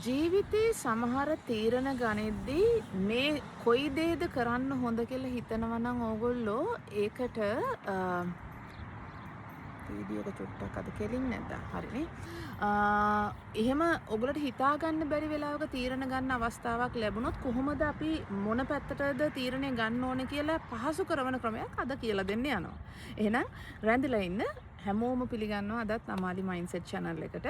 ජීවිතේ සමහර තීරණ ගනිද්දී මේ කොයි දේද කරන්න හොඳ කියලා හිතනවා නම් ඕගොල්ලෝ ඒකට වීඩියෝ එක චුට්ටක් අද කෙලින් නැද්ද? හරිනේ. එහෙම ඔයගොල්ලන්ට හිතා ගන්න බැරි වෙලාවක තීරණ ගන්න අවස්ථාවක් ලැබුණොත් කොහොමද අපි මොන පැත්තටද තීරණය ගන්න ඕනේ කියලා පහසු කරන ක්‍රමයක් අද කියලා දෙන්න යනවා. එහෙනම් රැඳිලා ඉන්න හැමෝම පිළිගන්නවා අදත් අමාලි මයින්ඩ්සෙට් channel එකට.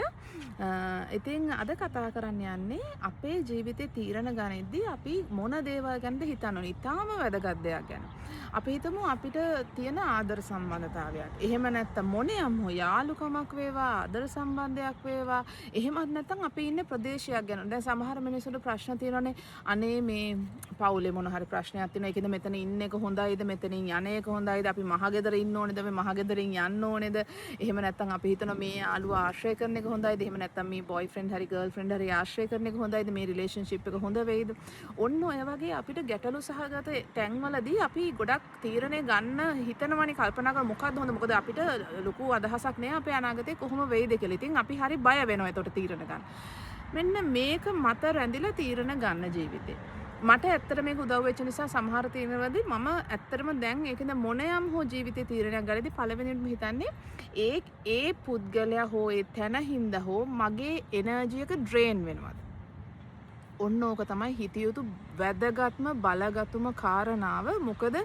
ඉතින් අද කතා කරන්න යන්නේ අපේ ජීවිතේ තීරණ ගනිද්දී අපි මොන දේවල් ගැනද හිතන්න ඕනේ. ඊටාම වැදගත් දෙයක් ගැන. අපි හිතමු අපිට තියෙන ආදර සම්බන්ධතාවයක්. එහෙම නැත්නම් මොනියම් හෝ යාළුකමක් වේවා, ආදර සම්බන්ධයක් වේවා. එහෙමත් නැත්නම් අපි ඉන්නේ ප්‍රදේශයක් ගැන. දැන් සමහර මිනිස්සුන්ට ප්‍රශ්න තියෙනවානේ. අනේ මේ පවුලේ මොන හරි ප්‍රශ්නයක් තියෙනවා. ඒකද මෙතන ඉන්න එක හොඳයිද? මෙතනින් යන එක හොඳයිද? අපි මහගෙදර ඉන්න ඕනේද? මේ මහගෙදරින් යන්න ඕනේද? එහෙම නැත්නම් අපි හිතනවා මේ යාළුවා ආශ්‍රය කරන එක හොඳයිද? එහෙම නැත්නම් මේ බොයිෆ්‍රෙන්ඩ් හරි ගර්ල්ෆ්‍රෙන්ඩ් හරි ආශ්‍රය කරන එක හොඳයිද? මේ රිලේෂන්ෂිප් එක හොඳ වෙයිද? ඔන්න ඔය වගේ අපිට ගැටලු සහගත තැන්වලදී අපි ගොඩක් තීරණය ගන්න හිතනවනේ කල්පනා කරලා මොකක්ද හොඳ? මොකද අපිට ලොකු අදහසක් නෑ අපේ අනාගතේ කොහොම වෙයිද කියලා. ඉතින් අපි හරි බය වෙනවා ඒතකොට තීරණ ගන්න. මෙන්න මේක මත රැඳිලා තීරණ ගන්න ජීවිතේ. මට ඇත්තට මේක උදව් වෙච්ච නිසා සමහර තීරණවලදී මම ඇත්තටම දැන් ඒකෙන්ද මොනියම් හෝ ජීවිතේ තීරණයක් ගන්නදී පළවෙනියෙන්ම හිතන්නේ ඒ පුද්ගලයා හෝ ඒ තැන හින්දා හෝ මගේ එනර්ජි එක ඩ්‍රේන් වෙනවද? ඔන්න ඕක තමයි හිතිය යුතු වැදගත්ම බලගත්ම කාරණාව. මොකද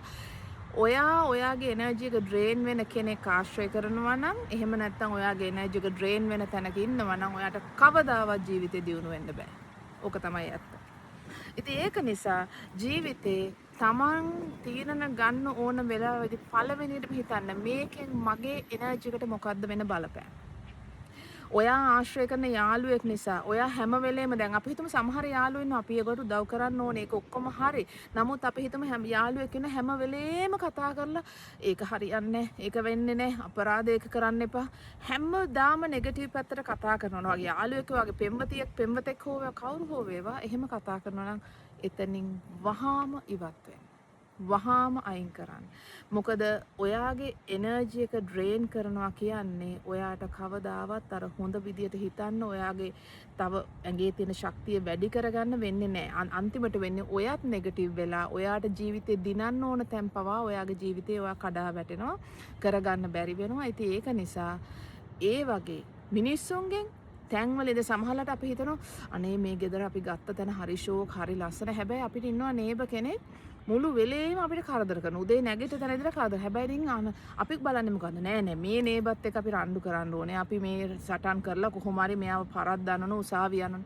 ඔයාගේ එනර්ජි එක ඩ්‍රේන් වෙන කෙනෙක් ආශ්‍රය කරනවා නම් එහෙම නැත්නම් ඔයාගේ එනර්ජි එක ඩ්‍රේන් වෙන තැනක ඉන්නවා නම් ඔයාට කවදාවත් ජීවිතේ දියුණු වෙන්න බෑ. ඕක තමයි ඇත්ත. ඉතින් ඒක නිසා ජීවිතේ තමන් තීරණ ගන්න ඕන වෙලාවෙදී පළවෙනියටම හිතන්න මේකෙන් මගේ එනර්ජි එකට මොකද්ද වෙන බලපෑම. ඔයා ආශ්‍රය කරන යාළුවෙක් නිසා ඔයා හැම වෙලේම දැන් අපි හිතමු සමහර යාළුවෝ ඉන්නවා අපි ඒකට උදව් කරන්න ඕනේ ඒක ඔක්කොම හරි. නමුත් අපි හිතමු යාළුවෙක් ඉන්න හැම වෙලේම කතා කරලා ඒක හරියන්නේ නැහැ. ඒක වෙන්නේ නැහැ. අපරාධයක කරන්න එපා. හැමදාම නෙගටිව් පැත්තට කතා කරනවා. වගේ යාළුවෙක් වගේ පෙම්වතෙක් හෝ කවුරු හෝ වේවා එහෙම කතා කරනවා නම් එතනින් වහාම ඉවත් වෙන්න. වහාම අයින් කරන්න. මොකද ඔයාගේ එනර්ජි එක ඩ්‍රේන් කරනවා කියන්නේ ඔයාට කවදාවත් අර හොඳ විදියට හිතන්න ඔයාගේ තව ඇඟේ තියෙන ශක්තිය වැඩි කරගන්න වෙන්නේ නැහැ. අන්තිමට වෙන්නේ ඔයත් නෙගටිව් වෙලා ඔයාට ජීවිතේ දිනන්න ඕන තැන් පවා ඔයාගේ ජීවිතේ ඔයා කඩා වැටෙනවා. කරගන්න බැරි වෙනවා. ඉතින් ඒක නිසා ඒ වගේ මිනිස්සුන්ගෙන් තැන්වලද සමහරවිට අපි හිතනවා අනේ මේ ගෙදර අපි ගත්ත තැන හරි ෂෝක් හරි ලස්සන. හැබැයි අපිට ඉන්නවා නේබර් කෙනෙක් මුළු වෙලේම අපිට කරදර කරන. උදේ නැගිට තැන ඉඳලා කරදර. හැබැයි ඉතින් අපි බලන්නේ මොකද්ද? නෑ මේ නේබර්ත් එක්ක අපි රණ්ඩු කරන්න ඕනේ. අපි මේ සටන් කරලා කොහොම හරි මෙයාව පරද්දන්න ඕන උසාවිය යන්න.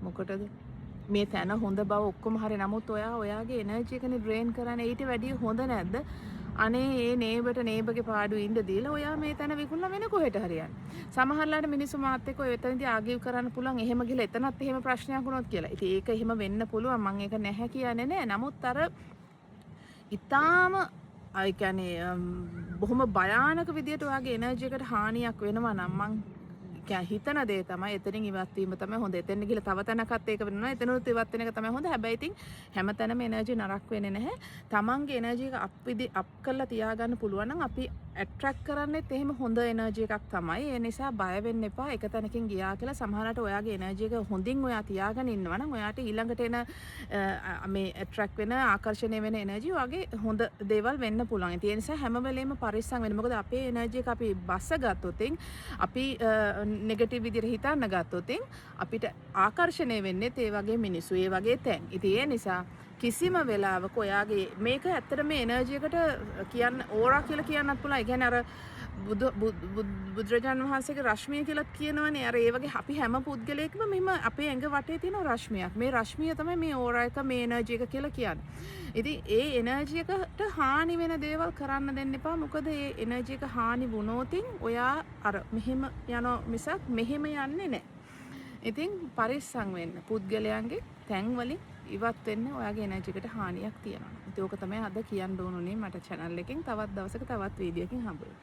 මොකටද? මේ තැන හොඳ බව ඔක්කොම හරි. නමුත් ඔයාගේ එනර්ජි එකනේ ඩ්‍රේන් කරන්නේ. ඊට වැඩිය හොඳ නැද්ද? අනේ ඒ නේබර්ගේ පාඩුවේ ඉඳ දීලා ඔයා මේ තැන විකුණලා වෙන කොහෙට හරියන්නේ. සමහරලාට මිනිස්සු මාත් එක්ක ඔය එතනදී ආගිව් කරන්න පුළුවන්. එහෙම ගිහලා එතනත් එහෙම ප්‍රශ්නයක් වුණොත් කියලා. ඉතින් ඒක එහෙම වෙන්න පුළුවන්. මම ඒක නැහැ කියන්නේ නෑ. නමුත් අර ඉතාලම අය කියන්නේ බොහොම භයානක විදියට ඔයාගේ එනර්ජි එකට හානියක් වෙනවා නම් මං හිතන දේ තමයි එතනින් ඉවත් වීම තමයි හොඳ. එතෙන් ගිහලා තව තැනකත් ඒක වෙනවා. එතනොත් ඉවත් වෙන එක තමයි හොඳ. හැබැයි ඉතින් හැමතැනම එනර්ජි නරක වෙන්නේ නැහැ. තමන්ගේ එනර්ජි එක අප් කරලා තියාගන්න පුළුවන් නම් අපි ඇට්‍රැක්ට් කරන්නේත් එහෙම හොඳ එනර්ජි එකක් තමයි. ඒ නිසා බය වෙන්න එපා. එක තැනකින් ගියා කියලා සමහරවිට ඔයාගේ එනර්ජි එක හොඳින් ඔයා තියාගෙන ඉන්නවා නම් ඔයාට ඊළඟට එන මේ ඇට්‍රැක්ට් වෙන ආකර්ෂණය වෙන එනර්ජි වගේ හොඳ දේවල් වෙන්න පුළුවන්. ඒ නිසා හැම වෙලේම පරිස්සම් වෙන්න. මොකද අපේ එනර්ජි එක අපි බස්ස ගත්තොත් අපි නෙගටිව් විදිහට හිතන්න ගත්තොත් අපිට ආකර්ෂණය වෙන්නේ ඒ වගේ මිනිස්සු ඒ වගේ තැන්. ඉතින් ඒ නිසා කිසිම වෙලාවක ඔයාගේ මේක ඇත්තට මේ එනර්ජි එකට කියන්න ඕරා කියලා කියන්නත් පුළුවන්. ඒ කියන්නේ අර බුදුරජාණන් වහන්සේගේ රශ්මිය කියලා කියනවනේ. අර ඒ වගේ අපි හැම පුද්ගලයෙක්ම මෙහෙම අපේ ඇඟ වටේ තියෙන රශ්මියක්. මේ රශ්මිය තමයි මේ ඕරා එක මේ එනර්ජි එක කියලා කියන්නේ. ඉතින් ඒ එනර්ජි එකට හානි වෙන දේවල් කරන්න දෙන්න එපා. මොකද ඒ එනර්ජි එක හානි වුණොත් ඔයා අර මෙහෙම යනවා මිසක් මෙහෙම යන්නේ නැහැ. ඉතින් පරිස්සම් වෙන්න. පුද්ගලයන්ගේ තැන් වලින් ඉවත් වෙන්න ඔයාගේ එනර්ජි එකට හානියක් තියෙනවා. ඉතින් ඕක තමයි අද කියන්න ඕනුනේ මට channel එකෙන්. තවත් දවසක තවත් වීඩියෝ එකකින් හම්බ වෙමු.